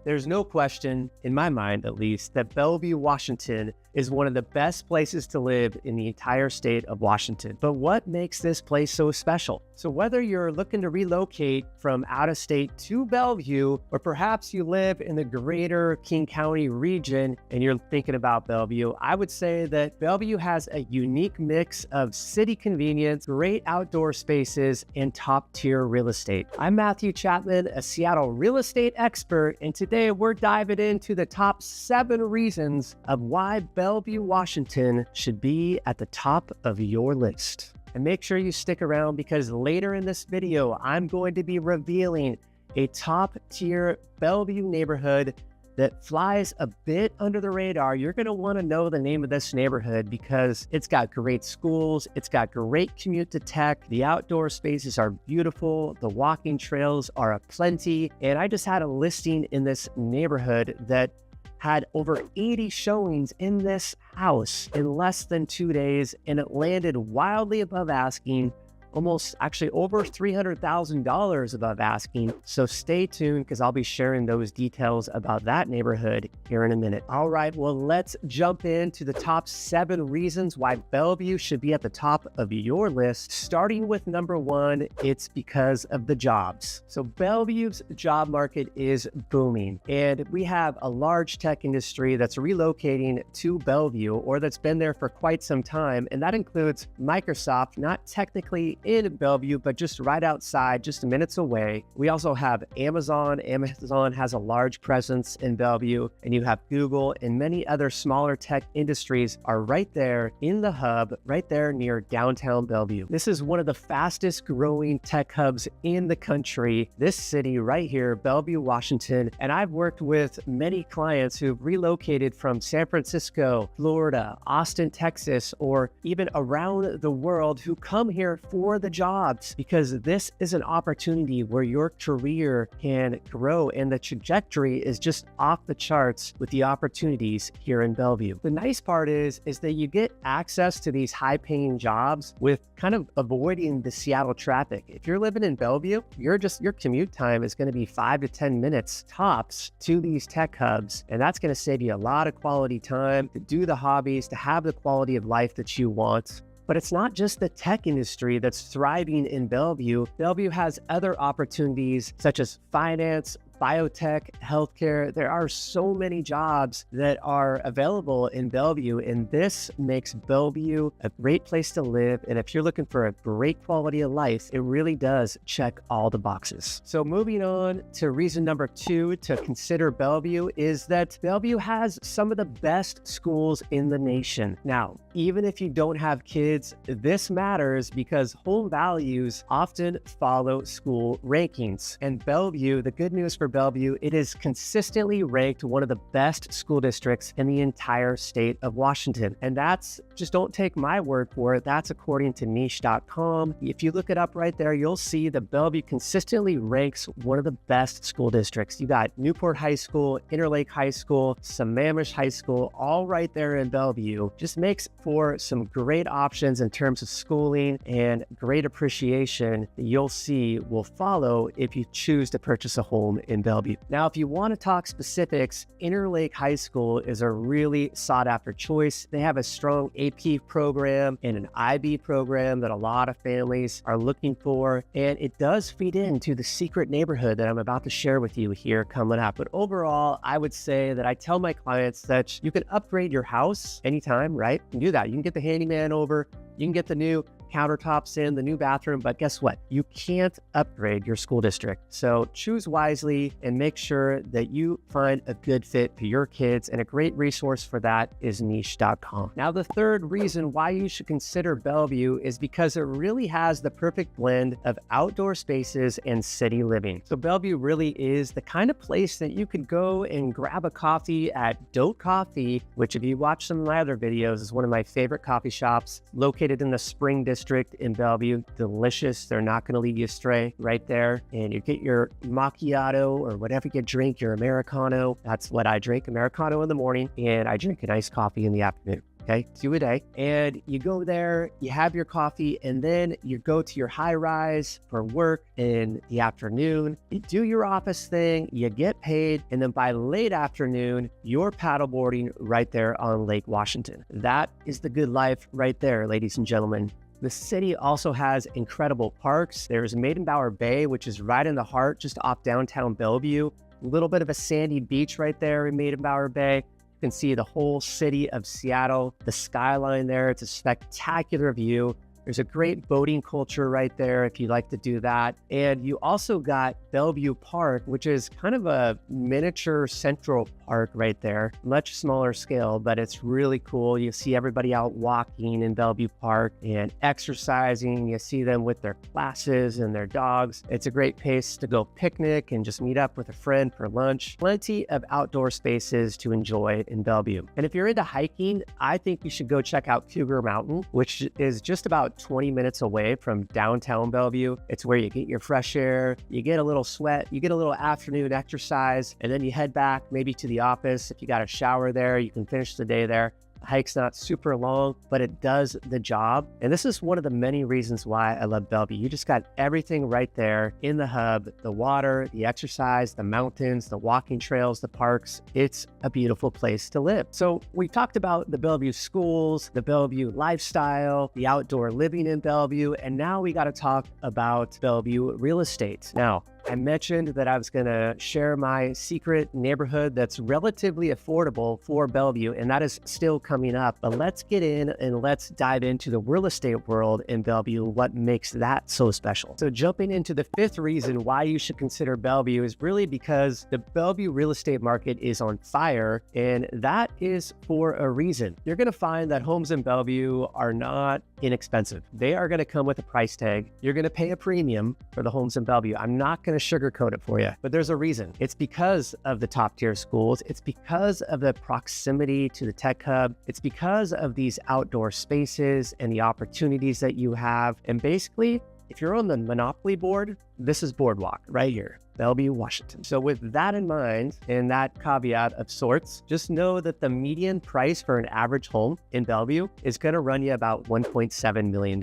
There's no question, in my mind at least, that Bellevue, Washington is one of the best places to live in the entire state of Washington. But what makes this place so special? So whether you're looking to relocate from out of state to Bellevue, or perhaps you live in the greater King County region and you're thinking about Bellevue, I would say that Bellevue has a unique mix of city convenience, great outdoor spaces, and top-tier real estate. I'm Matthew Chapman, a Seattle real estate expert, and today we're diving into the top 7 reasons of why Bellevue, Washington should be at the top of your list. And make sure you stick around because later in this video, I'm going to be revealing a top-tier Bellevue neighborhood that flies a bit under the radar. You're gonna wanna know the name of this neighborhood because it's got great schools, it's got great commute to tech, the outdoor spaces are beautiful, the walking trails are aplenty, and I just had a listing in this neighborhood that had over 80 showings in this house in less than 2 days, and it landed wildly above asking, almost actually over $300,000 above asking. So stay tuned because I'll be sharing those details about that neighborhood here in a minute. All right, well, let's jump into the top 7 reasons why Bellevue should be at the top of your list. Starting with number 1, it's because of the jobs. So Bellevue's job market is booming, and we have a large tech industry that's relocating to Bellevue, or that's been there for quite some time, and that includes Microsoft, not technically in Bellevue, but just right outside, just minutes away. We also have Amazon. Amazon has a large presence in Bellevue, and you have Google, and many other smaller tech industries are right there in the hub, right there near downtown Bellevue. This is one of the fastest growing tech hubs in the country, this city right here, Bellevue, Washington. And I've worked with many clients who've relocated from San Francisco, Florida, Austin, Texas, or even around the world who come here for the jobs, because this is an opportunity where your career can grow and the trajectory is just off the charts with the opportunities here in Bellevue. The nice part is that you get access to these high-paying jobs with kind of avoiding the Seattle traffic. If you're living in Bellevue, your commute time is going to be 5 to 10 minutes tops to these tech hubs, and that's going to save you a lot of quality time to do the hobbies, to have the quality of life that you want. But it's not just the tech industry that's thriving in Bellevue. Bellevue has other opportunities such as finance, biotech, healthcare. There are so many jobs that are available in Bellevue, and this makes Bellevue a great place to live. And if you're looking for a great quality of life, it really does check all the boxes. So moving on to reason number 2 to consider Bellevue is that Bellevue has some of the best schools in the nation. Now, even if you don't have kids, this matters because home values often follow school rankings. And Bellevue, the good news for Bellevue, it is consistently ranked one of the best school districts in the entire state of Washington. And that's, just don't take my word for it, that's according to niche.com. If you look it up right there, you'll see that Bellevue consistently ranks one of the best school districts. You got Newport High School, Interlake High School, Sammamish High School, all right there in Bellevue. Just makes for some great options in terms of schooling, and great appreciation that you'll see will follow if you choose to purchase a home in Bellevue. Now, if you want to talk specifics, Interlake High School is a really sought after choice. They have a strong AP program and an IB program that a lot of families are looking for. And it does feed into the secret neighborhood that I'm about to share with you here coming up. But overall, I would say that I tell my clients that you can upgrade your house anytime, right? You can do that. You can get the handyman over, you can get the new countertops in, the new bathroom, but guess what? You can't upgrade your school district. So choose wisely and make sure that you find a good fit for your kids, and a great resource for that is niche.com. Now, the third reason why you should consider Bellevue is because it really has the perfect blend of outdoor spaces and city living. So Bellevue really is the kind of place that you could go and grab a coffee at Dote Coffee, which if you watch some of my other videos is one of my favorite coffee shops, located in the Spring District in Bellevue. Delicious. They're not going to lead you astray right there. And you get your macchiato or whatever you drink, your Americano. That's what I drink, Americano in the morning, and I drink an iced coffee in the afternoon. okay, 2 a day. And you go there, you have your coffee, and then you go to your high rise for work in the afternoon. You do your office thing, you get paid, and then by late afternoon, you're paddleboarding right there on Lake Washington. That is the good life right there, ladies and gentlemen. The city also has incredible parks. There's Maidenbower Bay, which is right in the heart, just off downtown Bellevue. A little bit of a sandy beach right there in Maidenbower Bay. You can see the whole city of Seattle, the skyline there. It's a spectacular view. There's a great boating culture right there if you like to do that. And you also got Bellevue Park, which is kind of a miniature central park right there, much smaller scale, but it's really cool. You see everybody out walking in Bellevue Park and exercising. You see them with their classes and their dogs. It's a great place to go picnic and just meet up with a friend for lunch. Plenty of outdoor spaces to enjoy in Bellevue. And if you're into hiking, I think you should go check out Cougar Mountain, which is just about 20 minutes away from downtown Bellevue. It's where you get your fresh air, you get a little sweat, you get a little afternoon exercise, and then you head back maybe to the office. If you got a shower there, you can finish the day there. The hike's not super long, but it does the job. And this is one of the many reasons why I love Bellevue. You just got everything right there in the hub, the water, the exercise, the mountains, the walking trails, the parks. It's a beautiful place to live. So we talked about the Bellevue schools, the Bellevue lifestyle, the outdoor living in Bellevue, and now we got to talk about Bellevue real estate. Now, I mentioned that I was going to share my secret neighborhood that's relatively affordable for Bellevue, and that is still coming up. But let's get in and let's dive into the real estate world in Bellevue, what makes that so special. So jumping into the fifth reason why you should consider Bellevue is really because the Bellevue real estate market is on fire, and that is for a reason. You're going to find that homes in Bellevue are not inexpensive. They are going to come with a price tag. You're going to pay a premium for the homes in Bellevue. I'm not going to sugarcoat it for you, but there's a reason. It's because of the top tier schools. It's because of the proximity to the tech hub. It's because of these outdoor spaces and the opportunities that you have. And basically, if you're on the Monopoly board, this is Boardwalk right here, Bellevue, Washington. So with that in mind, and that caveat of sorts, just know that the median price for an average home in Bellevue is going to run you about $1.7 million.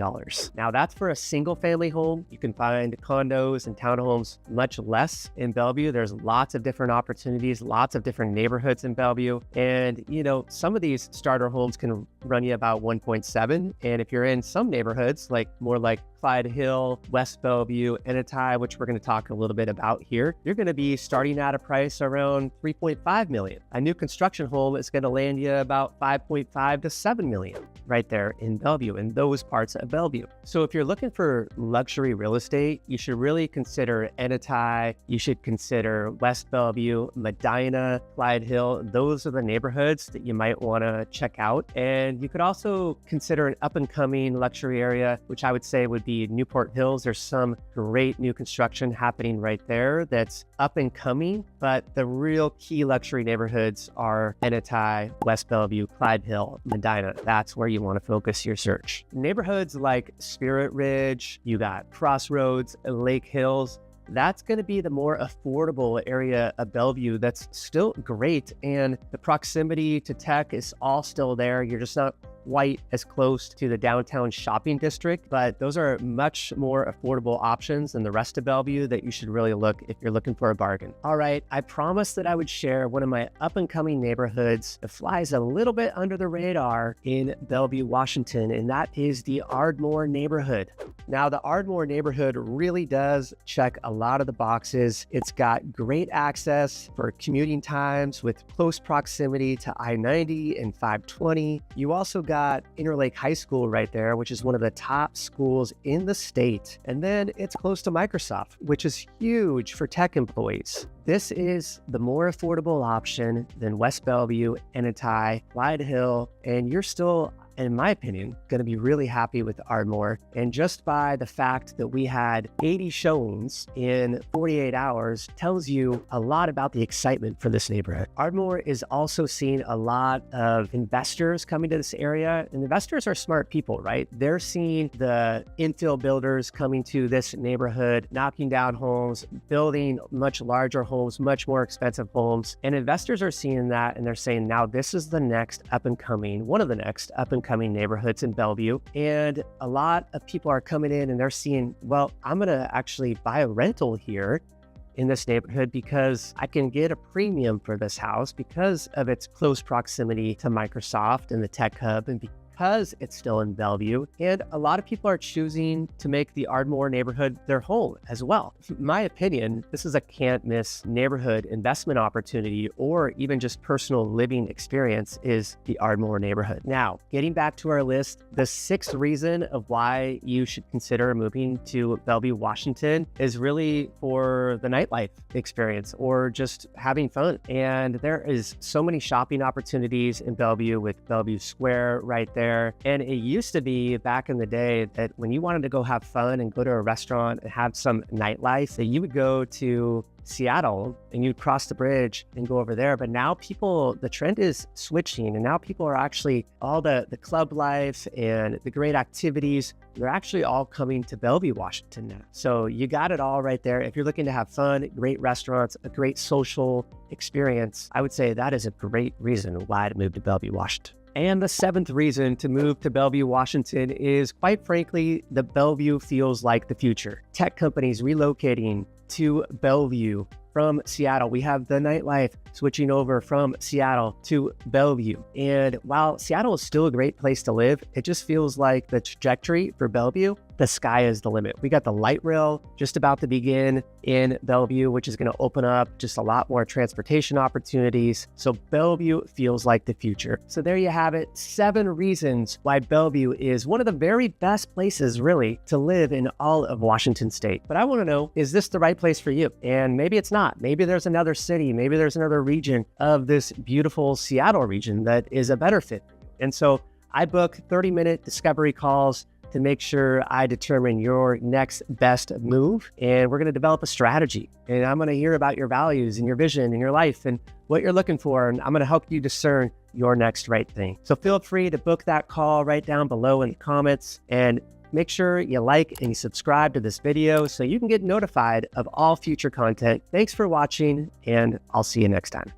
Now that's for a single family home. You can find condos and townhomes much less in Bellevue. There's lots of different opportunities, lots of different neighborhoods in Bellevue. And you know, some of these starter homes can run you about 1.7. And if you're in some neighborhoods, like more like Clyde Hill, West Bellevue, Enitai, which we're going to talk a little bit about here, you're going to be starting at a price around $3.5 million. A new construction home is going to land you about $5.5 to $7 million right there in Bellevue, in those parts of Bellevue. So if you're looking for luxury real estate, you should really consider Enitai. You should consider West Bellevue, Medina, Clyde Hill. Those are the neighborhoods that you might want to check out. And you could also consider an up and coming luxury area, which I would say would be Newport Hills. There's some great new construction happening right there that's up and coming, but the real key luxury neighborhoods are Enitai, West Bellevue, Clyde Hill, Medina. That's where you want to focus your search. Neighborhoods like Spirit Ridge, you got Crossroads, Lake Hills. That's going to be the more affordable area of Bellevue that's still great, and the proximity to tech is all still there. You're just not quite as close to the downtown shopping district, but those are much more affordable options than the rest of Bellevue that you should really look if you're looking for a bargain. All right, I promised that I would share one of my up and coming neighborhoods that flies a little bit under the radar in Bellevue, Washington, and that is the Ardmore neighborhood. Now, the Ardmore neighborhood really does check a lot of the boxes. It's got great access for commuting times with close proximity to I-90 and 520. You also got Interlake High School right there, which is one of the top schools in the state. And then it's close to Microsoft, which is huge for tech employees. This is the more affordable option than West Bellevue, Enitai, Clyde Hill, and you're still in my opinion, going to be really happy with Ardmore. And just by the fact that we had 80 showings in 48 hours tells you a lot about the excitement for this neighborhood. Ardmore is also seeing a lot of investors coming to this area, and investors are smart people, right? They're seeing the infill builders coming to this neighborhood, knocking down homes, building much larger homes, much more expensive homes. And investors are seeing that, and they're saying, now this is the next one of the next up and coming neighborhoods in Bellevue. And a lot of people are coming in and they're seeing, well, I'm going to actually buy a rental here in this neighborhood because I can get a premium for this house because of its close proximity to Microsoft and the tech hub, and because it's still in Bellevue. And a lot of people are choosing to make the Ardmore neighborhood their home as well. In my opinion, this is a can't miss neighborhood investment opportunity, or even just personal living experience, is the Ardmore neighborhood. Now, getting back to our list, the sixth reason of why you should consider moving to Bellevue, Washington is really for the nightlife experience or just having fun. And there is so many shopping opportunities in Bellevue with Bellevue Square right there. And it used to be back in the day that when you wanted to go have fun and go to a restaurant and have some nightlife, that you would go to Seattle and you'd cross the bridge and go over there. But now the trend is switching, and now people are actually, all the club life and the great activities, they're actually all coming to Bellevue, Washington now. So you got it all right there. If you're looking to have fun, great restaurants, a great social experience, I would say that is a great reason why to move to Bellevue, Washington. And the seventh reason to move to Bellevue, Washington is, quite frankly, the Bellevue feels like the future. Tech companies relocating to Bellevue from Seattle. We have the nightlife switching over from Seattle to Bellevue. And while Seattle is still a great place to live, it just feels like the trajectory for Bellevue, the sky is the limit. We got the light rail just about to begin in Bellevue, which is going to open up just a lot more transportation opportunities. So Bellevue feels like the future. So there you have it. 7 reasons why Bellevue is one of the very best places really to live in all of Washington state. But I want to know, is this the right place for you? And maybe it's not. Maybe there's another city, maybe there's another region of this beautiful Seattle region that is a better fit for you. And so I book 30-minute discovery calls to make sure I determine your next best move. And we're going to develop a strategy. And I'm going to hear about your values and your vision and your life and what you're looking for. And I'm going to help you discern your next right thing. So feel free to book that call right down below in the comments, and make sure you like and you subscribe to this video so you can get notified of all future content. Thanks for watching, and I'll see you next time.